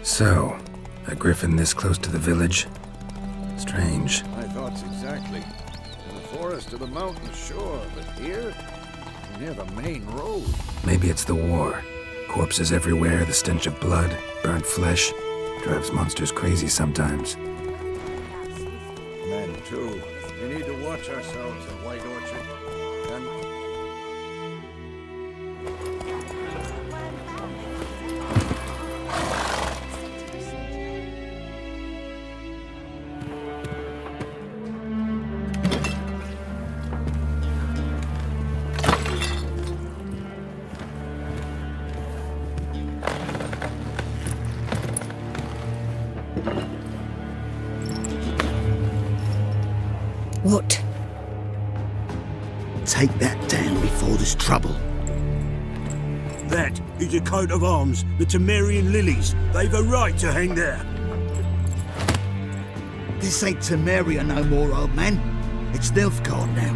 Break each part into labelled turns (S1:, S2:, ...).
S1: So, a griffin this close to the village? Strange.
S2: My thoughts exactly. In the forest or the mountain, sure, but here? Near the main road.
S1: Maybe it's the war. Corpses everywhere, the stench of blood, burnt flesh. Drives monsters crazy sometimes.
S2: Men, too. We need to watch ourselves at White Orchard. And
S3: What?
S4: Take that down before there's trouble.
S5: That is a coat of arms, the Temerian lilies. They've a right to hang there.
S4: This ain't Temeria no more, old man. It's Nilfgaard now.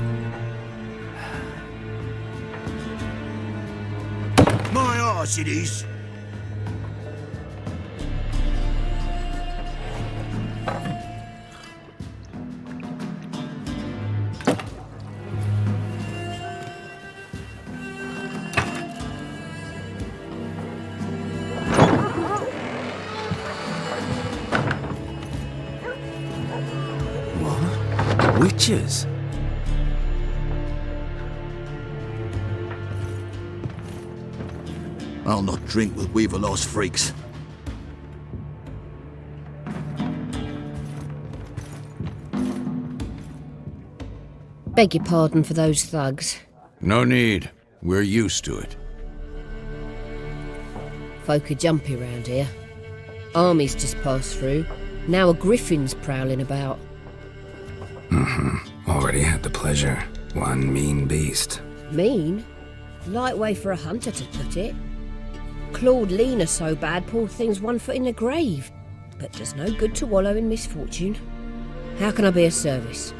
S5: My arse it is.
S1: Witches?
S4: I'll not drink with Weaverlost freaks.
S3: Beg your pardon for those thugs.
S2: no need. We're used to it.
S3: Folk are jumpy round here. Armies just passed through. Now a griffin's prowling about.
S1: Already had the pleasure. One mean beast.
S3: Mean? Light way for a hunter to put it. Clawed Lena so bad, poor thing's 1 foot in the grave. But does no good to wallow in misfortune. How can I be of service?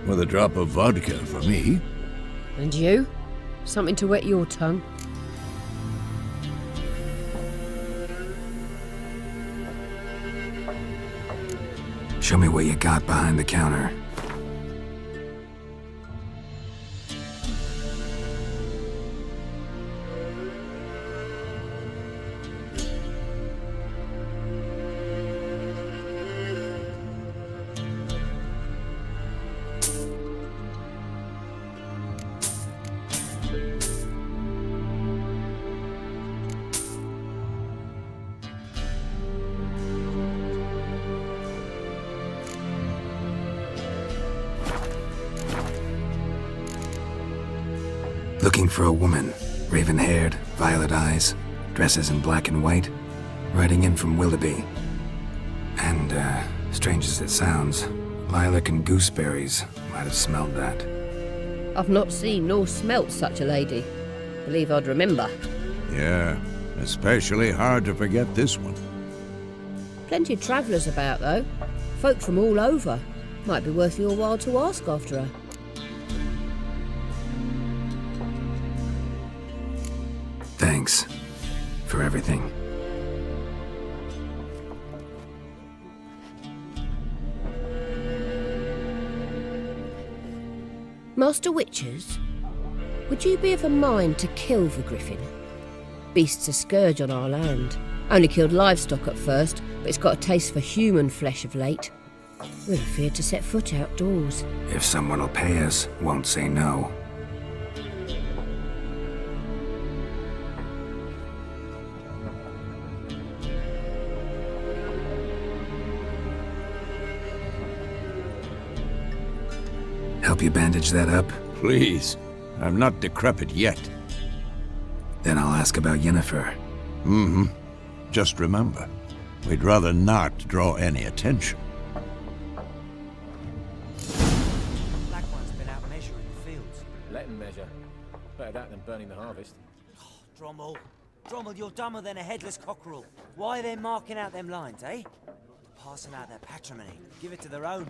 S2: With a drop of vodka for me.
S3: And you? Something to wet your tongue?
S1: Show me what you got behind the counter. Looking for a woman. Raven-haired, violet eyes, dresses in black and white. Riding in from Willoughby. And, strange as it sounds, lilac and gooseberries might have smelled that.
S3: I've not seen nor smelt such a lady. Believe I'd remember.
S2: Yeah, especially hard to forget this one.
S3: Plenty of travellers about, though. Folk from all over. Might be worth your while to ask after her.
S1: Thanks. For everything.
S3: Master Witchers, would you be of a mind to kill the griffin? Beast's a scourge on our land. Only killed livestock at first, but it's got a taste for human flesh of late. We're afeard to set foot outdoors.
S1: If someone will pay us, won't say no. Help you bandage that up?
S2: Please. I'm not decrepit yet.
S1: Then I'll ask about Yennefer.
S2: Mm-hmm. Just remember, we'd rather not draw any attention.
S6: Black One's been out measuring the fields.
S7: Let him measure. Better that than burning the harvest.
S6: Drommel. Drommel, you're dumber than a headless cockerel. Why are they marking out them lines, eh? Passing out their patrimony. Give it to their own.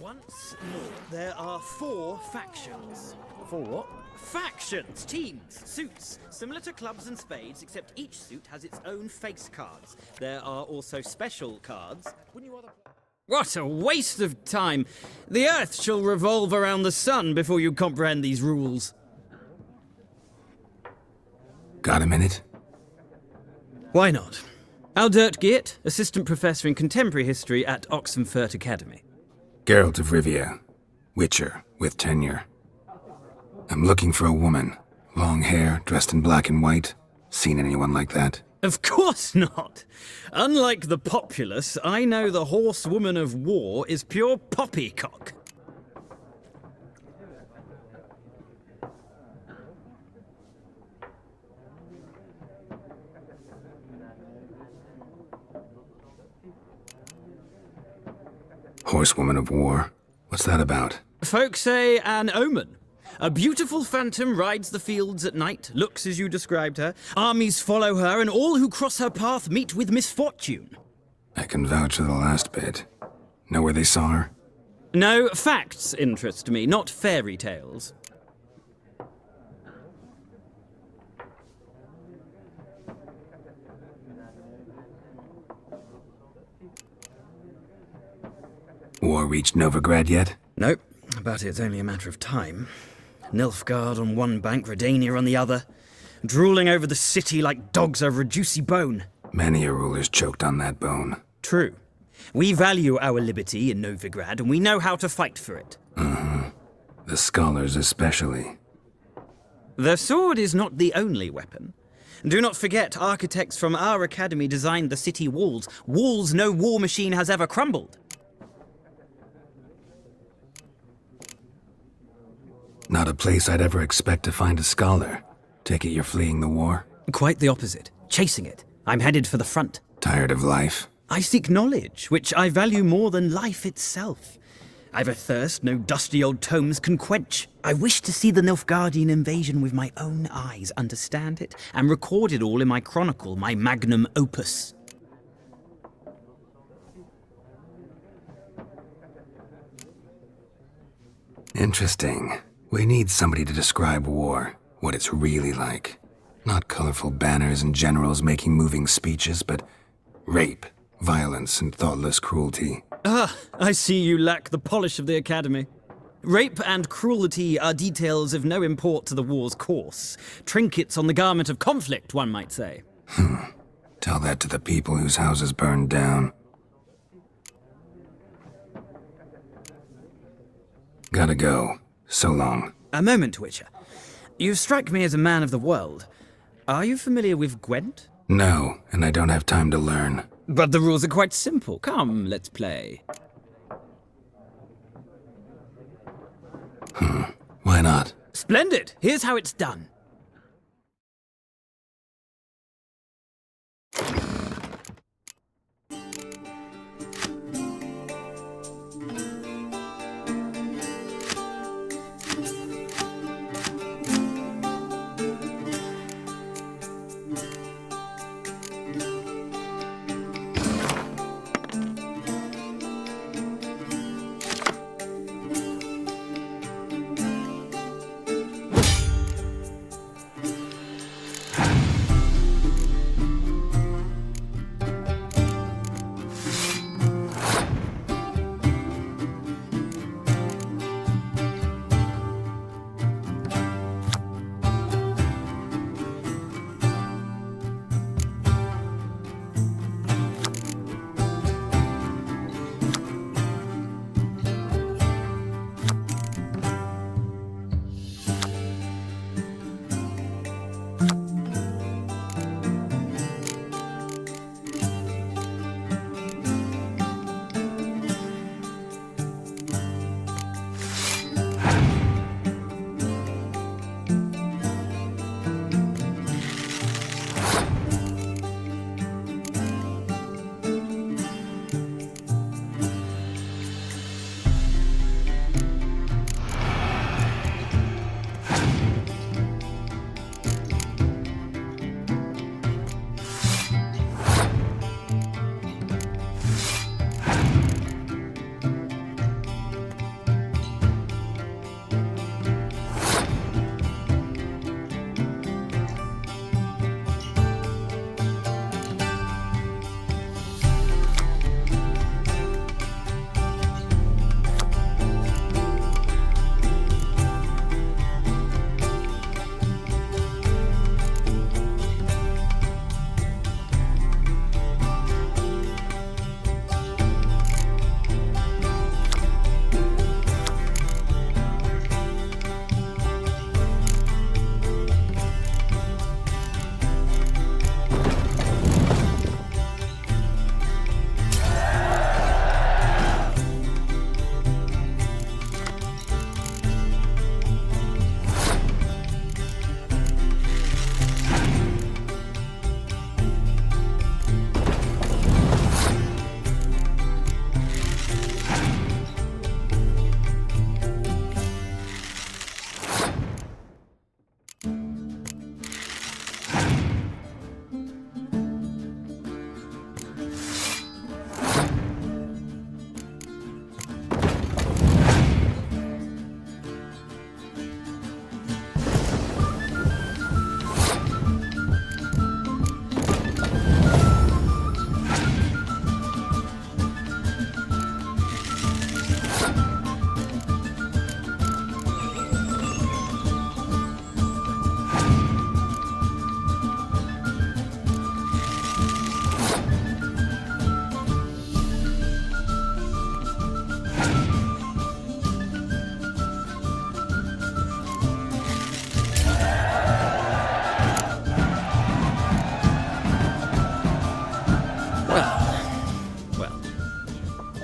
S8: Once more, there are 4 factions.
S7: 4 what?
S8: Factions, teams, suits, similar to clubs and spades, except each suit has its own face cards. There are also special cards. What a waste of time! The Earth shall revolve around the sun before you comprehend these rules.
S1: Got a minute?
S8: Why not? Aldert Geert, Assistant Professor in Contemporary History at Oxenfurt Academy.
S1: Geralt of Rivia. Witcher, with tenure. I'm looking for a woman. Long hair, dressed in black and white. Seen anyone like that?
S8: Of course not! Unlike the populace, I know the horsewoman of war is pure poppycock.
S1: Horsewoman of war. What's that about?
S8: Folk say an omen. A beautiful phantom rides the fields at night, looks as you described her. Armies follow her, and all who cross her path meet with misfortune.
S1: I can vouch for the last bit. Know where they saw her?
S8: No, facts interest me, not fairy tales.
S1: War reached Novigrad yet?
S8: Nope, but it's only a matter of time. Nilfgaard on one bank, Redania on the other, drooling over the city like dogs over a juicy bone.
S1: Many a ruler's choked on that bone.
S8: True. We value our liberty in Novigrad, and we know how to fight for it.
S1: The scholars especially.
S8: The sword is not the only weapon. Do not forget, architects from our academy designed the city walls. Walls no war machine has ever crumbled.
S1: Not a place I'd ever expect to find a scholar. Take it you're fleeing the war?
S8: Quite the opposite. Chasing it. I'm headed for the front.
S1: Tired of life?
S8: I seek knowledge, which I value more than life itself. I've a thirst no dusty old tomes can quench. I wish to see the Nilfgaardian invasion with my own eyes, understand it, and record it all in my chronicle, my magnum opus.
S1: Interesting. We need somebody to describe war, what it's really like. Not colorful banners and generals making moving speeches, but rape, violence, and thoughtless cruelty.
S8: Ah, I see you lack the polish of the academy. Rape and cruelty are details of no import to the war's course. Trinkets on the garment of conflict, one might say.
S1: Tell that to the people whose houses burned down. Gotta go. So long.
S8: A moment, Witcher. You strike me as a man of the world. Are you familiar with Gwent?
S1: No, and I don't have time to learn.
S8: But the rules are quite simple. Come, let's play.
S1: Why not?
S8: Splendid! Here's how it's done.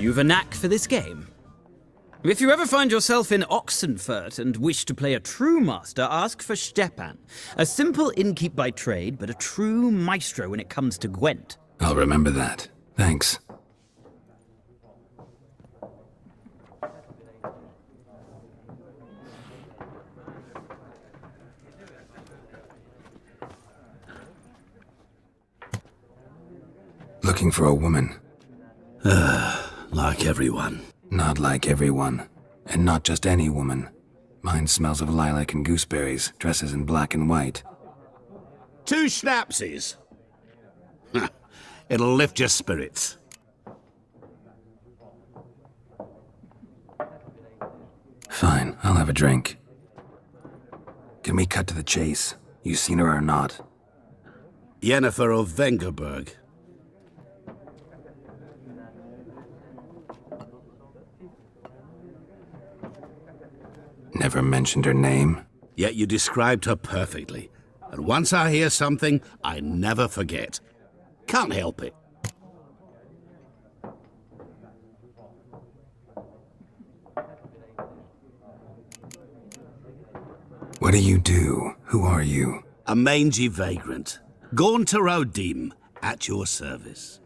S8: You've a knack for this game. If you ever find yourself in Oxenfurt and wish to play a true master, ask for Stepan. A simple innkeep by trade, but a true maestro when it comes to Gwent.
S1: I'll remember that. Thanks. Looking for a woman.
S5: Like everyone.
S1: Not like everyone. And not just any woman. Mine smells of lilac and gooseberries, dresses in black and white.
S5: 2 schnapsies. It'll lift your spirits.
S1: Fine, I'll have a drink. Can we cut to the chase? You seen her or not?
S5: Yennefer of Vengerberg.
S1: Never mentioned her name?
S5: Yet you described her perfectly. And once I hear something, I never forget. Can't help it.
S1: What do you do? Who are you?
S5: A mangy vagrant. Gaunter O'Dim, at your service.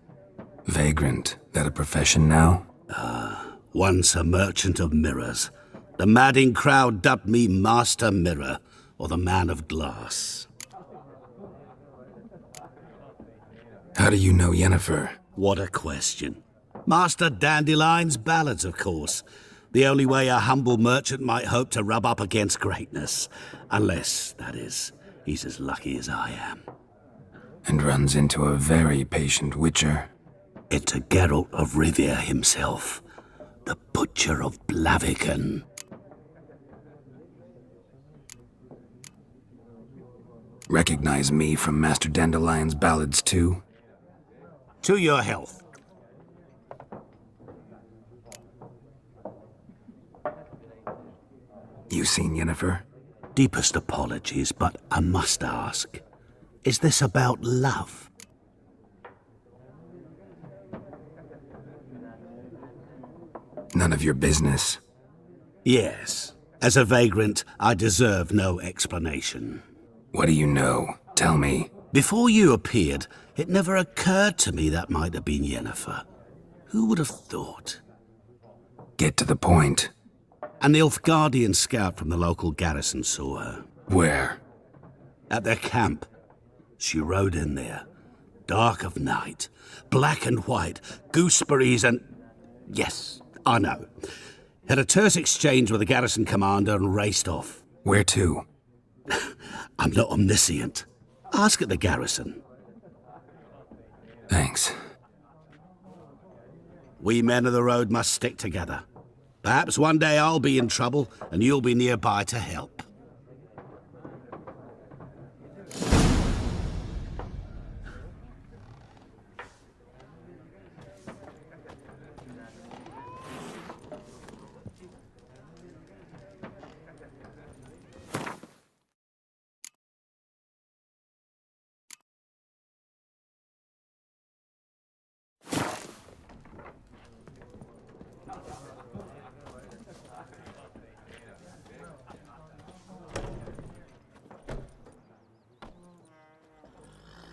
S1: Vagrant. That a profession now?
S5: Once a merchant of mirrors. The madding crowd dubbed me Master Mirror, or the Man of Glass.
S1: How do you know Yennefer?
S5: What a question. Master Dandelion's ballads, of course. The only way a humble merchant might hope to rub up against greatness. Unless, that is, he's as lucky as I am.
S1: And runs into a very patient witcher.
S5: Into Geralt of Rivia himself, the Butcher of Blaviken.
S1: Recognize me from Master Dandelion's ballads too?
S5: To your health.
S1: You seen Yennefer?
S5: Deepest apologies, but I must ask. Is this about love?
S1: None of your business.
S5: Yes. As a vagrant, I deserve no explanation.
S1: What do you know? Tell me.
S5: Before you appeared, it never occurred to me that might have been Yennefer. Who would have thought?
S1: Get to the point.
S5: An Nilfgaardian scout from the local garrison saw her.
S1: Where?
S5: At their camp. She rode in there. Dark of night. Black and white. Gooseberries and... Yes, I know. Had a terse exchange with the garrison commander and raced off.
S1: Where to?
S5: I'm not omniscient. Ask at the garrison.
S1: Thanks.
S5: We men of the road must stick together. Perhaps one day I'll be in trouble and you'll be nearby to help.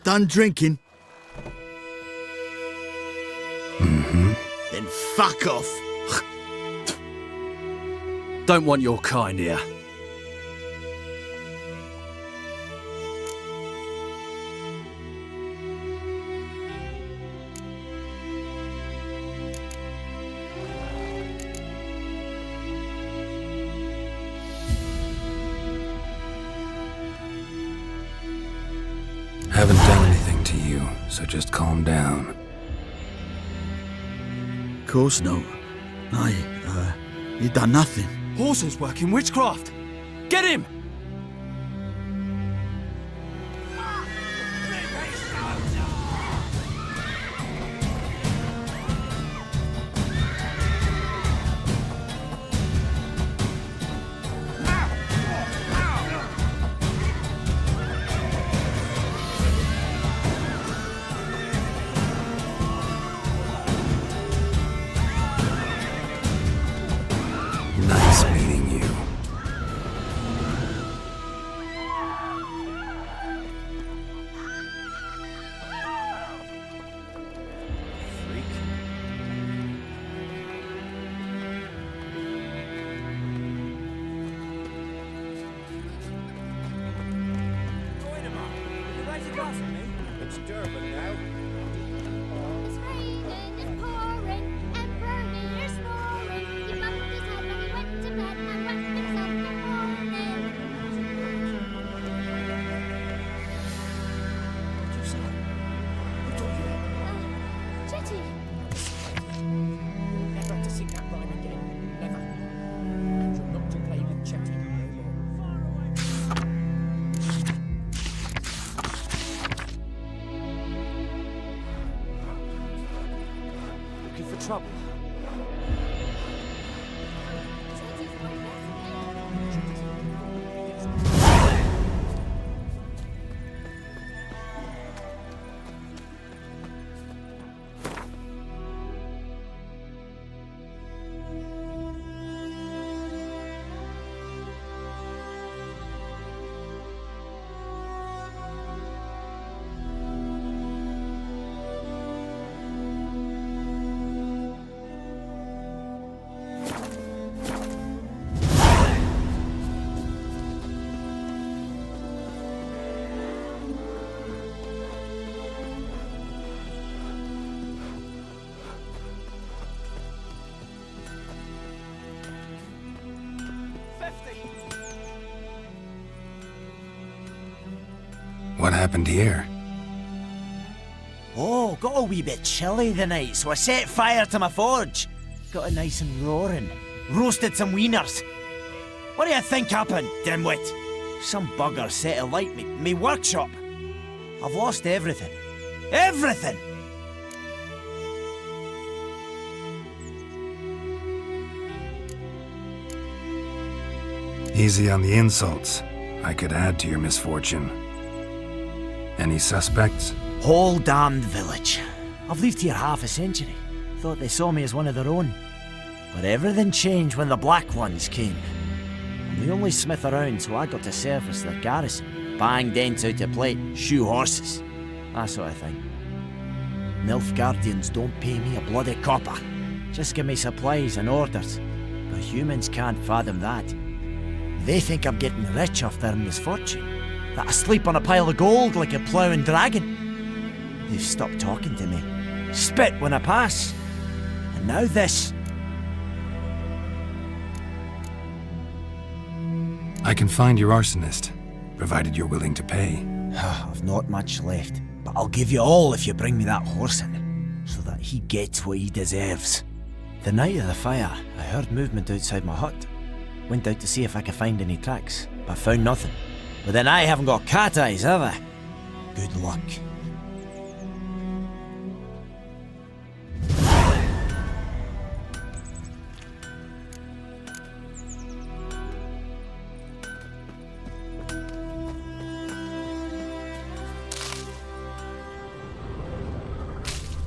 S4: Done drinking?
S9: Then fuck off. Don't want your kind here.
S1: Haven't done anything to you, so just calm down.
S4: Course no. You done nothing.
S9: Horses working witchcraft. Get him!
S6: looking for trouble?
S1: What happened here?
S6: Oh, got a wee bit chilly the night, so I set fire to my forge. Got it nice and roaring. Roasted some wieners. What do you think happened, dimwit? Some bugger set alight me workshop. I've lost everything. Everything!
S1: Easy on the insults. I could add to your misfortune. Any suspects?
S6: Whole damned village. I've lived here half a century. Thought they saw me as one of their own. But everything changed when the Black Ones came. I'm the only smith around, so I got to service the garrison. Bang dents out of plate, shoe horses. That sort of thing. Nilfgaardians don't pay me a bloody copper. Just give me supplies and orders. But humans can't fathom that. They think I'm getting rich off their misfortune. That I sleep on a pile of gold like a ploughing dragon. They've stopped talking to me. Spit when I pass. And now this.
S1: I can find your arsonist, provided you're willing to pay.
S6: I've not much left, but I'll give you all if you bring me that horse in, so that he gets what he deserves. The night of the fire, I heard movement outside my hut. Went out to see if I could find any tracks, but found nothing. But then I haven't got cat eyes, have I? Good luck.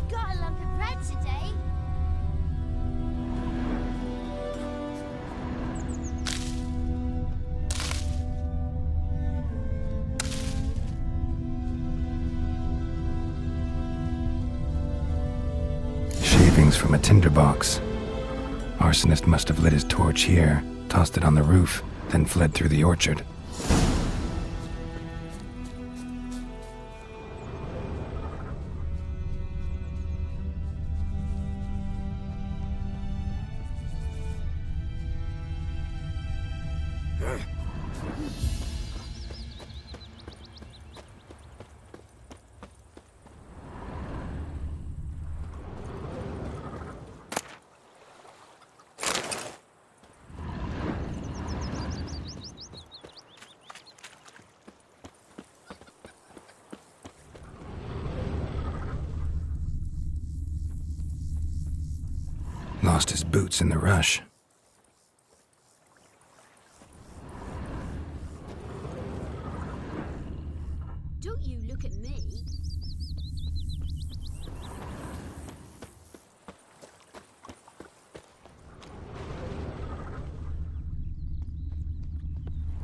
S10: Got a lump of bread today.
S1: Shavings from a tinderbox. Arsonist must have lit his torch here, tossed it on the roof, then fled through the orchard. Lost his boots in the rush.
S10: Don't you look at me.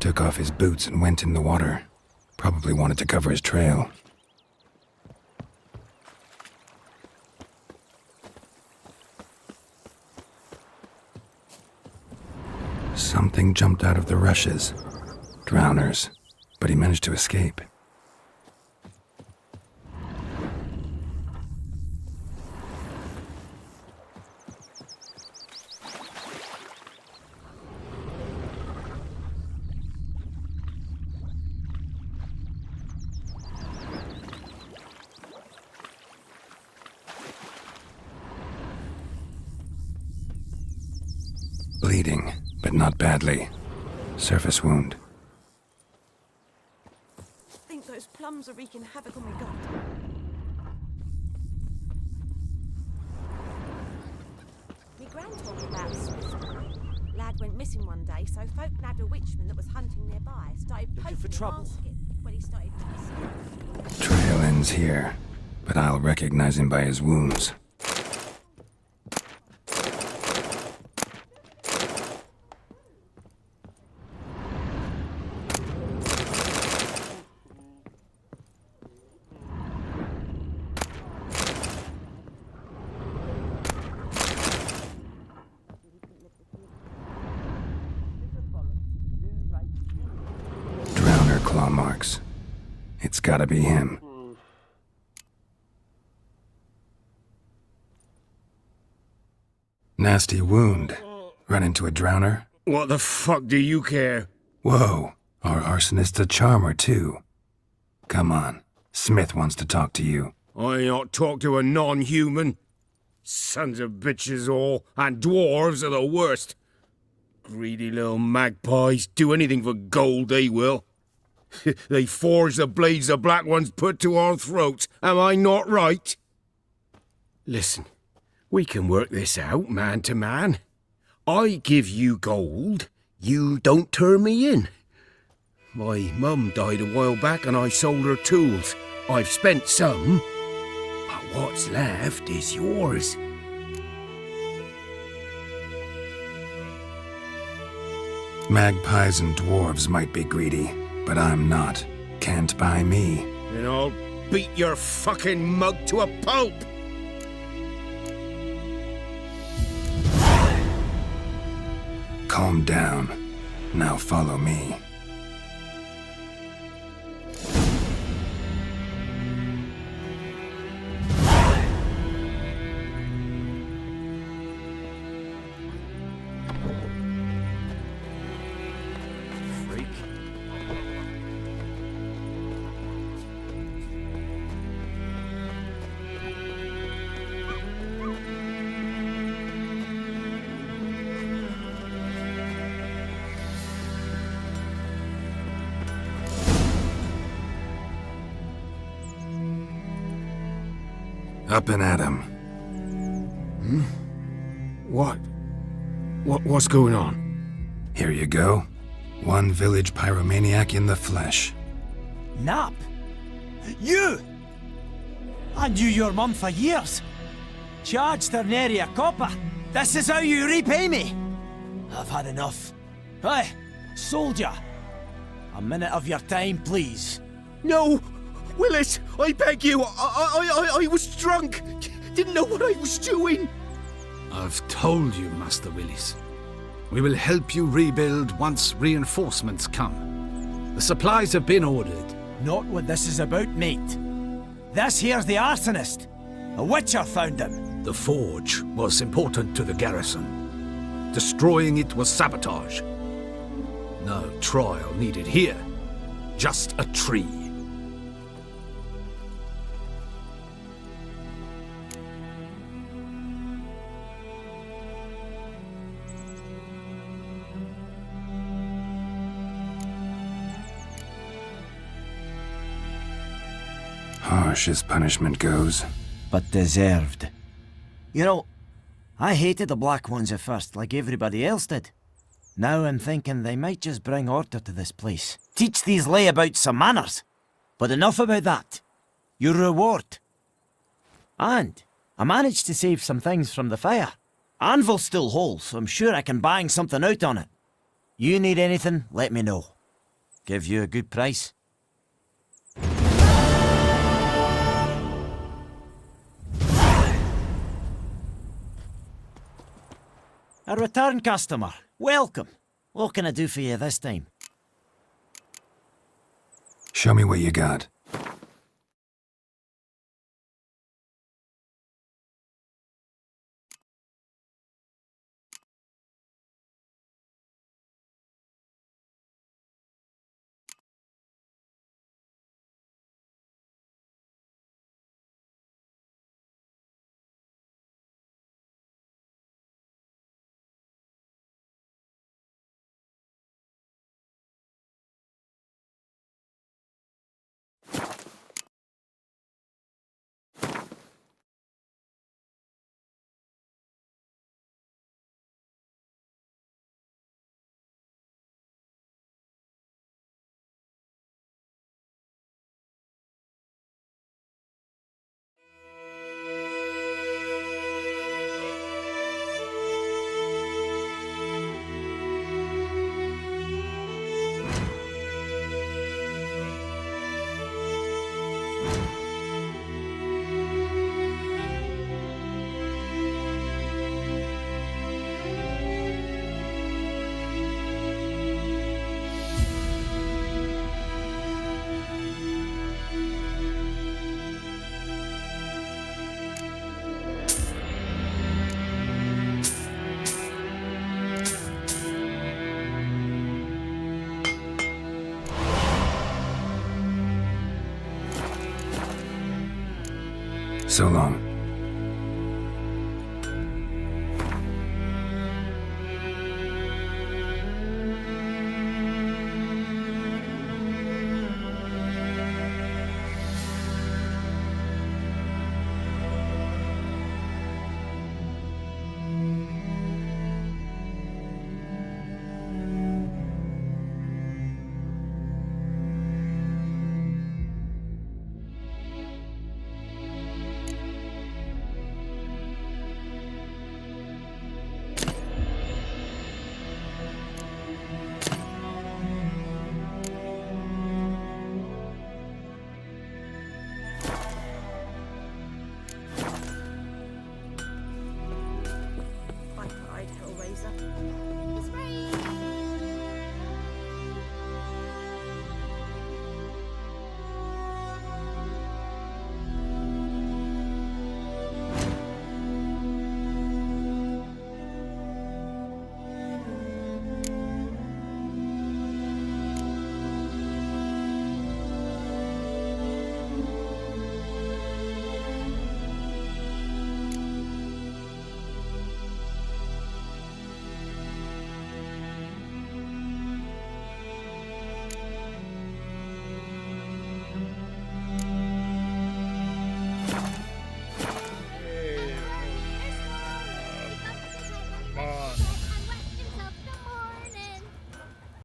S1: Took off his boots and went in the water. Probably wanted to cover his trail. Something jumped out of the rushes. Drowners. But he managed to escape. Bleeding, but not badly. Surface wound.
S11: I think those plums are wreaking havoc on my gut. Talking about Smith's boy. Lad went missing one day, so folk nabbed a witchman that was hunting nearby. Started
S6: Looking for
S11: poking
S6: trouble?
S11: the basket when he started missing.
S1: Trail ends here, but I'll recognize him by his wounds. Drowner claw marks. It's gotta be him. Nasty wound. Run into a drowner?
S12: What the fuck do you care?
S1: Whoa, our arsonist's a charmer too. Come on, Smith wants to talk to you.
S12: I not talk to a non-human. Sons of bitches all, and dwarves are the worst. Greedy little magpies, do anything for gold they will. They forge the blades the black ones put to our throats, am I not right? Listen, we can work this out man to man. I give you gold, you don't turn me in. My mum died a while back and I sold her tools. I've spent some, but what's left is yours.
S1: Magpies and dwarves might be greedy, but I'm not. Can't buy me.
S12: And I'll beat your fucking mug to a pulp!
S1: Calm down. Now follow me.
S12: Freak.
S1: Up and at him.
S12: What's going on?
S1: Here you go. One village pyromaniac in the flesh.
S6: Nap? You! I knew your mum for years. Charged her nary a copper. This is how you repay me. I've had enough. Hey, soldier. A minute of your time, please.
S12: No! Willis, I beg you! I was drunk! Didn't know what I was doing!
S2: I've told you, Master Willis. We will help you rebuild once reinforcements come. The supplies have been ordered.
S6: Not what this is about, mate. This here's the arsonist. A witcher found him.
S2: The forge was important to the garrison. Destroying it was sabotage. No trial needed here. Just a tree.
S1: Harsh as punishment goes.
S6: But deserved. You know, I hated the Black Ones at first, like everybody else did. Now I'm thinking they might just bring order to this place. Teach these layabouts some manners. But enough about that. Your reward. And I managed to save some things from the fire. Anvil's still whole, so I'm sure I can bang something out on it. You need anything, let me know. Give you a good price. A return customer. Welcome. What can I do for you this time?
S1: Show me what you got. So long.